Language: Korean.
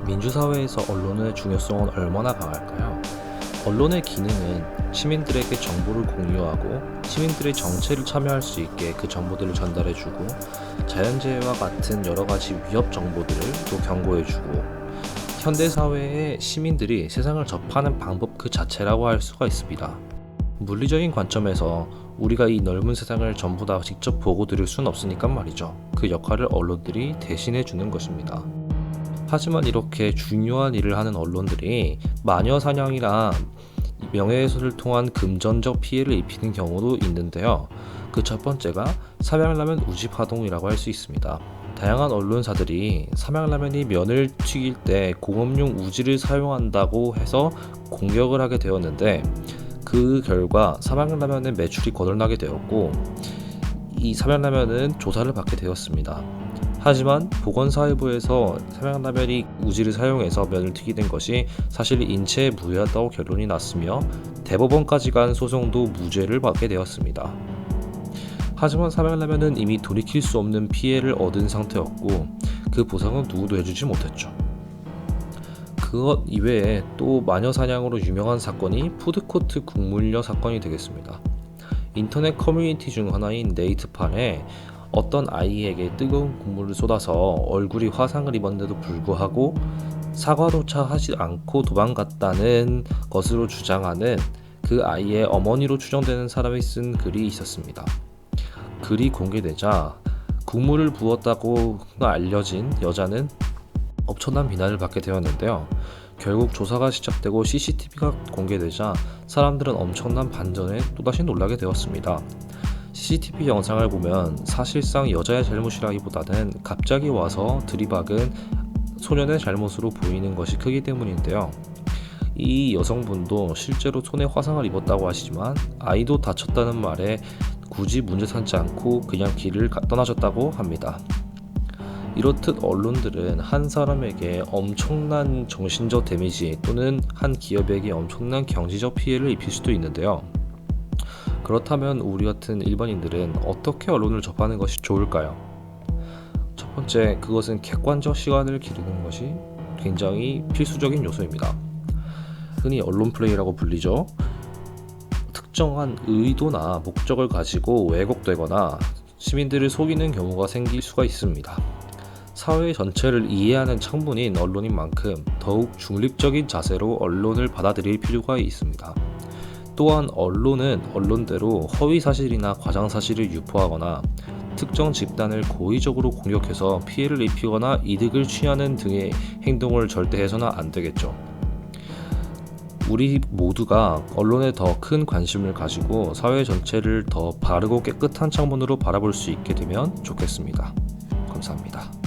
민주사회에서 언론의 중요성은 얼마나 강할까요? 언론의 기능은 시민들에게 정보를 공유하고 시민들의 정체를 참여할 수 있게 그 정보들을 전달해주고 자연재해와 같은 여러가지 위협 정보들을 또 경고해주고 현대사회의 시민들이 세상을 접하는 방법 그 자체라고 할 수가 있습니다. 물리적인 관점에서 우리가 이 넓은 세상을 전부 다 직접 보고 들을 순 없으니까 말이죠. 그 역할을 언론들이 대신해 주는 것입니다. 하지만 이렇게 중요한 일을 하는 언론들이 마녀 사냥이나 명예훼손을 통한 금전적 피해를 입히는 경우도 있는데요. 그 첫 번째가 삼양라면 우집화동이라고 할 수 있습니다. 다양한 언론사들이 삼양라면이 면을 튀길 때 공업용 우지를 사용한다고 해서 공격을 하게 되었는데 그 결과 삼양라면의 매출이 거덜나게 되었고 이 삼양라면은 조사를 받게 되었습니다. 하지만 보건사회부에서 삼양라면이 우지를 사용해서 면을 튀기는 것이 사실 인체에 무해하다고 결론이 났으며 대법원까지 간 소송도 무죄를 받게 되었습니다. 하지만 삼양라면은 이미 돌이킬 수 없는 피해를 얻은 상태였고 그 보상은 누구도 해주지 못했죠. 그것 이외에 또 마녀사냥으로 유명한 사건이 푸드코트 국물녀 사건이 되겠습니다. 인터넷 커뮤니티 중 하나인 네이트판에 어떤 아이에게 뜨거운 국물을 쏟아서 얼굴이 화상을 입었는데도 불구하고 사과조차 하지 않고 도망갔다는 것으로 주장하는 그 아이의 어머니로 추정되는 사람이 쓴 글이 있었습니다. 글이 공개되자 국물을 부었다고 알려진 여자는 엄청난 비난을 받게 되었는데요. 결국 조사가 시작되고 CCTV가 공개되자 사람들은 엄청난 반전에 또다시 놀라게 되었습니다. CCTV 영상을 보면 사실상 여자의 잘못이라기보다는 갑자기 와서 들이박은 소년의 잘못으로 보이는 것이 크기 때문인데요. 이 여성분도 실제로 손에 화상을 입었다고 하시지만 아이도 다쳤다는 말에 굳이 문제 삼지 않고 그냥 길을 떠나셨다고 합니다. 이렇듯 언론들은 한 사람에게 엄청난 정신적 데미지 또는 한 기업에게 엄청난 경제적 피해를 입힐 수도 있는데요. 그렇다면 우리 같은 일반인들은 어떻게 언론을 접하는 것이 좋을까요? 첫 번째, 그것은 객관적 시간을 기르는 것이 굉장히 필수적인 요소입니다. 흔히 언론 플레이라고 불리죠. 특정한 의도나 목적을 가지고 왜곡되거나 시민들을 속이는 경우가 생길 수가 있습니다. 사회 전체를 이해하는 창문인 언론인 만큼 더욱 중립적인 자세로 언론을 받아들일 필요가 있습니다. 또한 언론은 언론대로 허위사실이나 과장사실을 유포하거나 특정 집단을 고의적으로 공격해서 피해를 입히거나 이득을 취하는 등의 행동을 절대 해서는 안 되겠죠. 우리 모두가 언론에 더 큰 관심을 가지고 사회 전체를 더 바르고 깨끗한 창문으로 바라볼 수 있게 되면 좋겠습니다. 감사합니다.